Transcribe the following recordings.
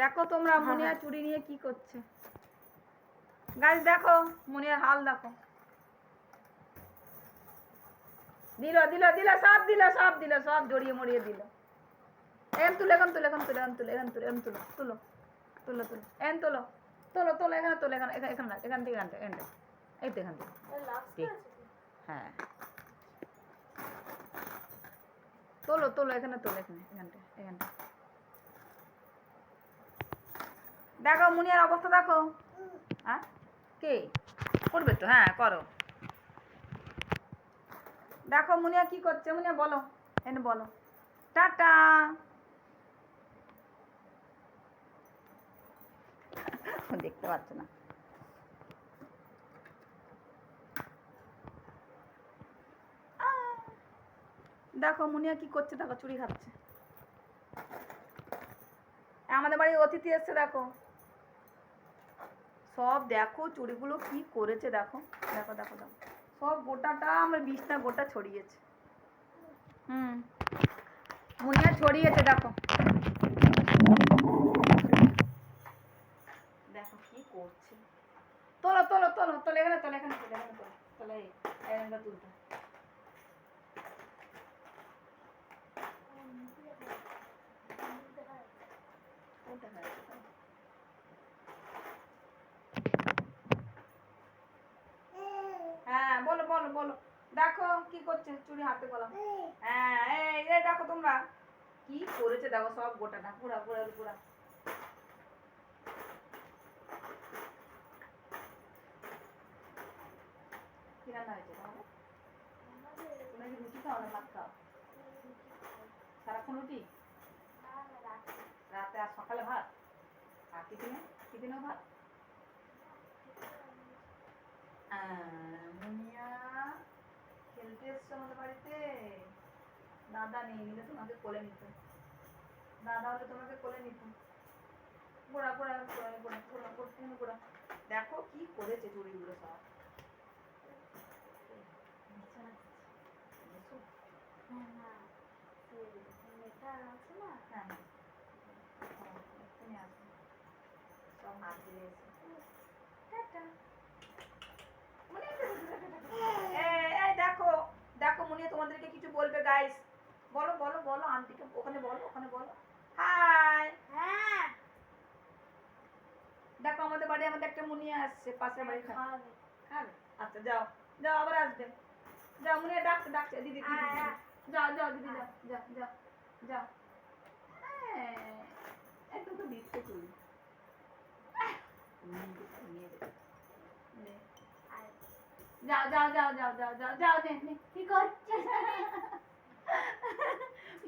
দেখো তোমরা মুনিয়া চুড়ি নিয়ে কি করছে গাইস, দেখো মুনিয়ার হাল দেখো। দিল দিল দিল সব দিল সব দিল সব জড়িয়ে মরিয়ে দিল। এন তুলে এখন তুলে এখন তুলে এখন তুলে এখন তুলে এখন তুলো তুলো তুলো তুলো এন তোলো তোলো তোলো এখানে তোলো এখানে এখানে এখান থেকে এখান থেকে এই তো এখান থেকে হ্যাঁ তোলো তোলো এখানে তোলো এখানে এখানটা এখানটা দেখো মুনিয়ার অবস্থা দেখো। হ্যাঁ কে করবে তো? হ্যাঁ করো। দেখো মুনিয়া কি করছে, মুনিয়া বলো এনে বলো টাটা। দেখতে পাচ্ছ না। দেখো মুনিয়া কি করছে, দেখো চুড়ি খাচ্ছে। আমাদের বাড়ি অতিথি এসছে দেখো সব, দেখো চুড়িগুলো কি করেছে দেখো দেখো দেখো দেখো সব গোটাটা আমার বিছনা গোটা ছড়িয়েছে। মুনিয়া ছড়িয়েছে দেখো দেখো কি করছে। তোলো তোলো তোলো তোলো এখানে তোলো এখানে তোলো এখানে তোলো তোলো এখানটা তুলতে। হ্যাঁ বলো বলো বলো দেখো কি করছে চুড়ি হাতে বলো। হ্যাঁ এই দেখো তোমরা কি করেছে দেখো সব গোটাটা পুরা পুরা পুরা। কি রান্না হয়েছে তাহলে? তোমরা কি রুটি খাও না ভাত খাও? সারাক্ষণ রুটি? রাতে আর সকালে ভাত? আর টিফিনে টিফিনেও ভাত? মুনিয়া খেলতে এসছো আমাদের বাড়িতে। দাদা নেই, নিলে তোমাকে কোলে নিত। দাদা হলে তোমাকে কোলে নিত। গোড়া গোড়া গোড়া গোড়া গোড়া গোড়া গোড়া। দেখো কি করেছে চুড়িগুলো সব। দেখো দেখো মুনিয়া তোমাদেরকে কিছু বলবে গাইস। বলো বলো বলো আন্টিকে ওখানে বলো ওখানে বলো হাই। দেখো আমাদের বাড়ি আমাদের একটা মুনিয়া আসছে পাশের বাড়ি খাবে। খাবে আচ্ছা যাও যাও আবার আসবে। যাও মুনিয়া ডাকছে ডাকছে দিদি যাও যাও দিদি যাও যাও যাও যাও। একদম তো দিচ্ছে চুরি যাও যাও যাও যাও যাও যাও যাও কি করছে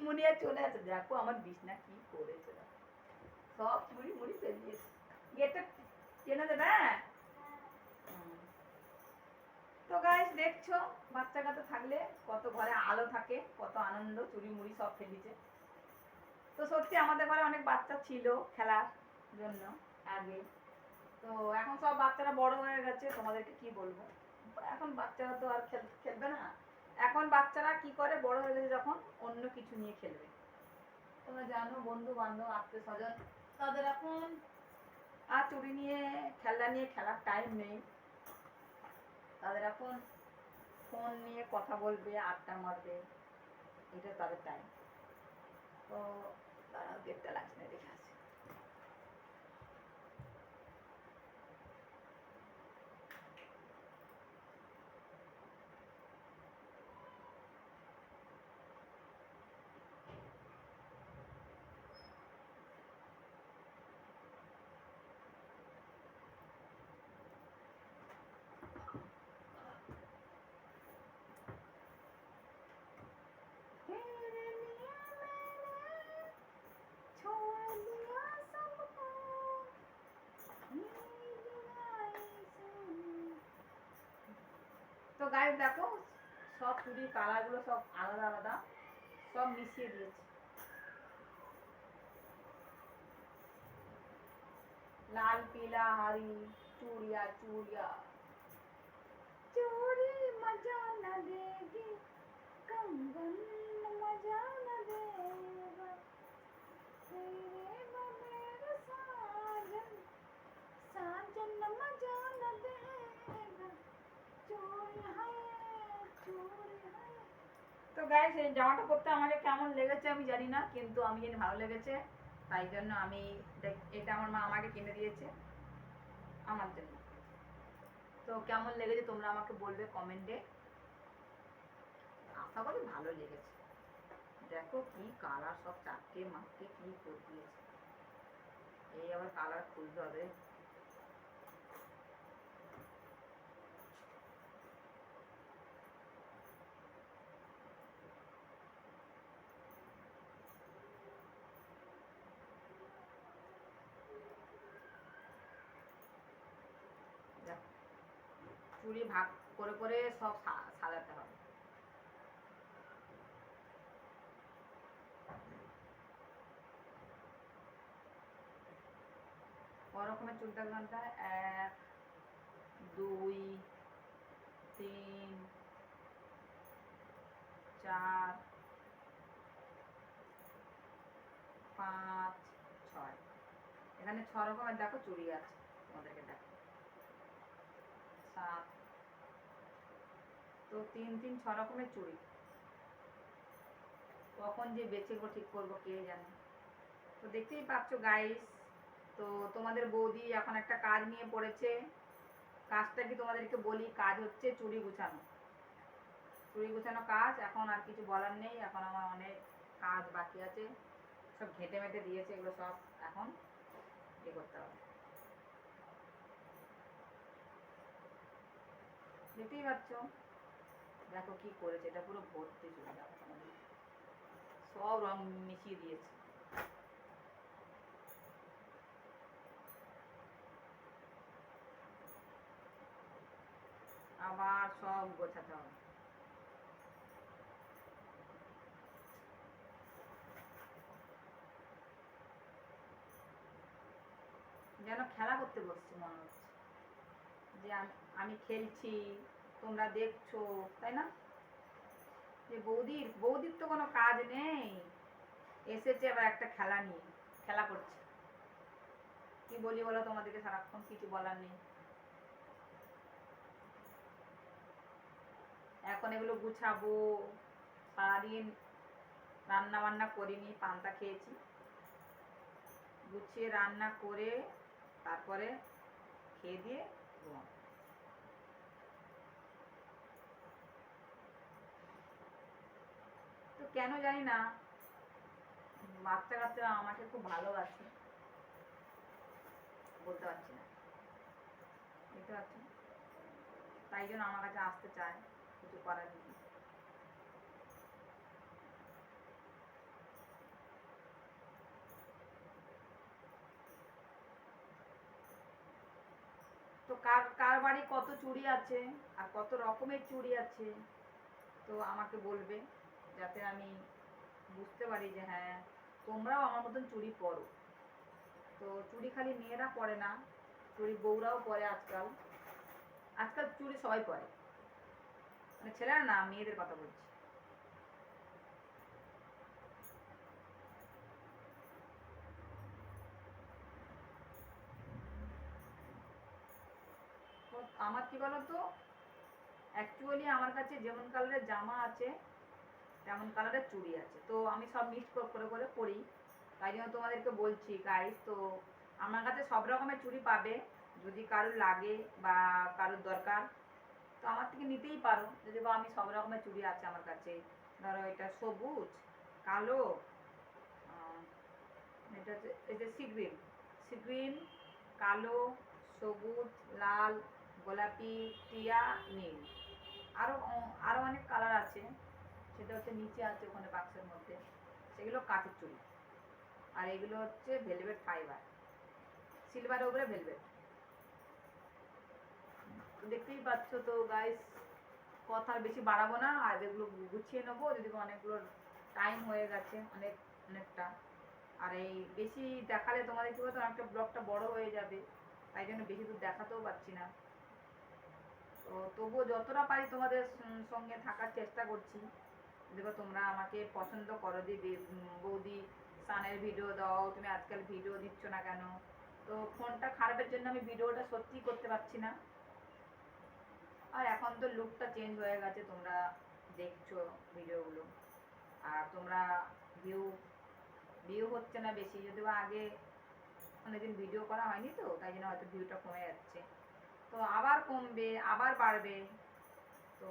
মুনিয়া চলে আসে। দেখো আমার বিছনা কি করেছে সব চুরি মুড়ি ফেলিয়েছে। গেটটা টেনে দেবে। তো গাইস দেখছো বাচ্চা কাচ্চা থাকলে কত ঘরে আলো থাকে, কত আনন্দ। চুরি মুড়ি সব ফেলিছে। তো সত্যি আমাদের ঘরে অনেক বাচ্চা ছিল খেলার জন্য আগে। তো এখন সব বাচ্চারা বড় হয়ে গেছে, তোমাদেরকে কি বলবো। এখন বাচ্চারা তো আর খেলবে না। এখন বাচ্চারা কি করে বড় হয়ে গেছে যখন অন্য কিছু নিয়ে খেলবে। তোমরা জানো বন্ধু বান্ধব আত্মীয় স্বজন তাদের এখন আর চুরি নিয়ে খেলনা নিয়ে খেলার টাইম নেই। তাদের এখন ফোন নিয়ে কথা বলবে আড্ডা মারবে, এটা তাদের টাইম। তো তারা গেটটা লাগছে না দেখে আসে। তো গাইস দেখো সব চুড়ির কালার গুলো সব আলাদা আলাদা সব মিশিয়ে দিয়েছে। लाल पीला हरी चूड़िया चूड़िया चूड़ी मजा न देगी कंगन मजा न देगा तेरे बगैर গাইস এই জামাটা পরতে আমাকে কেমন লেগেছে আমি জানি না, কিন্তু আমি জানি ভালো লেগেছে, তাই জন্য আমি এটা আমার মা আমাকে কিনে দিয়েছে আমার জন্য। তো কেমন লেগেছে তোমরা আমাকে বলবে কমেন্টে, আশা করি ভালো লেগেছে। দেখো কি কালার, সব চারটে মাঠে কি করে দিয়েছে। এই আবার কালার খুলতে হবে। চুড়ি ভাগ করে করে সব সাজাতে হবে। রকমের চুল দেখলাম, 1 2 3 4 5 6, এখানে 6 রকমের দেখো চুড়ি আছে, তোমাদেরকে দেখো 7, তো 3 3 6 রকমের চুড়ি। কখন যে বেছে ঠিক করবো কে জানে। তো দেখতেই পাচ্ছ গাইস, তো তোমাদের বৌদি এখন একটা কাজ নিয়ে পড়েছে। কাজটা কি তোমাদেরকে বলি, কাজ হচ্ছে চুড়ি গুছানো। চুড়ি গুছানো কাজ, এখন আর কিছু বলার নেই, এখন আমার অনেক কাজ বাকি আছে, সব ঘেটে মেটে দিয়েছে, এগুলো সব এখন ইয়ে করতে হবে। দেখতেই পাচ্ছ, দেখো কি করেছে, এটা পুরো ভর্তি চুড়ি, দেখো তোমাদের সব রং মিশিয়ে দিয়েছে। আবার সব গোছাতে হবে। যেন খেলা করতে বসছি মনে হচ্ছে, যে আমি খেলছি, তোমরা দেখছো, তাই না? যে বৌদির তো কোনো কাজ নেই, এসেছে আবার একটা খেলা নিয়ে খেলা করছে। কি বলি বলো তোমাদেরকে, সারাক্ষণ কিছু বলার নেই। এখন এগুলো গুছাবো, সারাদিন রান্না বান্না করিনি, পান্তা খেয়েছি, গুছিয়ে রান্না করে তারপরে খেয়ে দিয়ে ঘুমাবো। তো কেন জানি না বাচ্চা কাচ্চারা আমাকে খুব ভালোবাসে, বলতে পারছি না, বুঝতে পারছি, তাই জন্য আমার কাছে আসতে চায়, কিছু করার নেই। তো কার কার বাড়ি কত চুড়ি আছে আর কত রকমের চুড়ি আছে, তো আমাকে বলবে, যাতে আমি বুঝতে পারি যে হ্যাঁ তোমরাও আমার মতন চুড়ি পরো। তো চুড়ি খালি মেয়েরা পরে না, চুড়ি বউরাও পরে আজকাল, আজকাল চুড়ি সবাই পরে, মানে ছেলেরা না, মেয়েদের কথা বলছি। আমার কি বলতো, অ্যাকচুয়ালি আমার কাছে যেমন কালারের জামা আছে তেমন কালারের চুড়ি আছে, তো আমি সব মিক্স করে করে পরি, তাই জন্য তোমাদেরকে বলছি গাইস। তো আমার কাছে সব রকমের চুড়ি পাবে, যদি কারোর লাগে বা কারোর দরকার তো আমার থেকে নিতেই পারো, যদি বা আমি সব রকমের চুড়ি আছে আমার কাছে। ধরো এটা সবুজ, কালো, এটা হচ্ছে এই যে সিগ্রিন, সিগ্রিন, কালো, সবুজ, লাল, গোলাপি, টিয়া, নীল, আরও আরও অনেক কালার আছে, সেটা হচ্ছে নিচে আছে ওখানে বাক্সের মধ্যে, সেগুলো কাঠের চুড়ি। আর এগুলো হচ্ছে ভেলভেট ফাইবার, সিলভারের উপরে ভেলভেট। দেখতেই পাচ্ছ তো গাইস, কথা বেশি বাড়াবো না, আর এগুলো গুছিয়ে নেবো, যদি অনেকগুলো টাইম হয়ে গেছে, অনেকটা, আর এই বেশি দেখালে তোমাদের কি বলতো অনেকটা ব্লগটা বড় হয়ে যাবে, তাই জন্য বেশি দূর দেখাতেও পারছি না। তো তবুও যতটা পারি তোমাদের সঙ্গে থাকার চেষ্টা করছি। দেখো তোমরা আমাকে পছন্দ করো, দিদি বৌদি সানের ভিডিও দাও, তুমি আজকাল ভিডিও দিচ্ছ না কেন? তো ফোনটা খারাপের জন্য আমি ভিডিওটা সত্যিই করতে পারছি না, আর এখন তো লুকটা চেঞ্জ হয়ে গেছে, তোমরা দেখছো ভিডিওগুলো। আর তোমরা ভিউ ভিউ হচ্ছে না বেশি, যদিও আগে অনেকদিন ভিডিও করা হয়নি তো তাই জন্য হয়তো ভিউটা কমে যাচ্ছে, তো আবার কমবে আবার বাড়বে, তো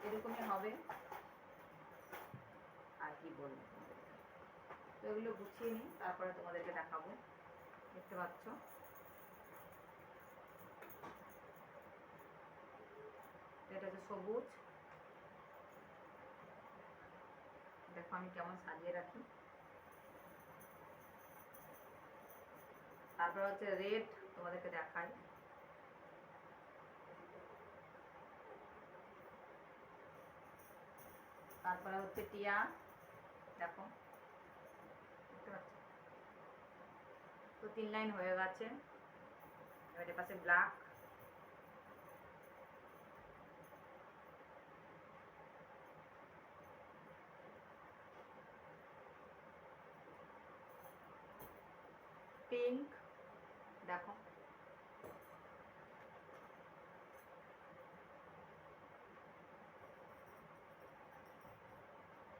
এরকমই হবে। আর কি বলবো, তো এগুলো গুছিয়ে নিই তারপরে তোমাদেরকে দেখাবো। দেখতে পাচ্ছ এটা হচ্ছে সবুজ, দেখো আমি কেমন সাজিয়ে রাখি। তারপর হচ্ছে রেড, তোমাদেরকে দেখাই। তারপরে হচ্ছে টিয়া, দেখো দেখতে পাচ্ছ, তো 3 লাইন হয়ে গেছে। এবার এর পাশে ব্ল্যাক, পিঙ্ক, দেখো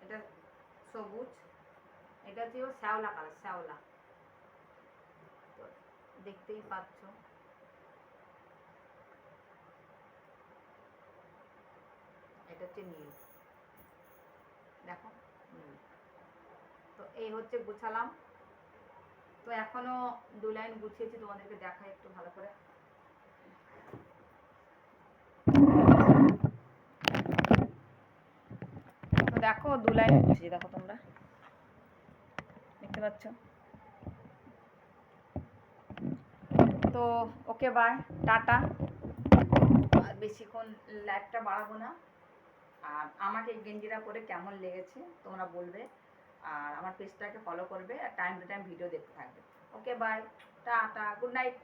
এটা সবুজ, এটা হচ্ছে শ্যাওলা কালার, শ্যাওলা, তো দেখতেই পাচ্ছ। এটা হচ্ছে নীল, দেখো নীল। তো এই হচ্ছে গুছালাম, তো এখনো 2 লাইন গুছিয়েছি, তোমাদেরকে দেখাই একটু ভালো করে। তো দেখো 2 লাইন গুছিয়েছি, দেখো তোমরা দেখতে পাচ্ছ। তো ওকে বাই, টাটা। আর বেশিক্ষণ লাইভটা বাড়াবো না। আর আমাকে এই গেঞ্জিটা পরে কেমন লেগেছে তোমরা বলবে, আর আমার পেজটাকে ফলো করবে, আর টাইম টু টাইম ভিডিও দেখতে থাকবে। Okay bye, tata, good night.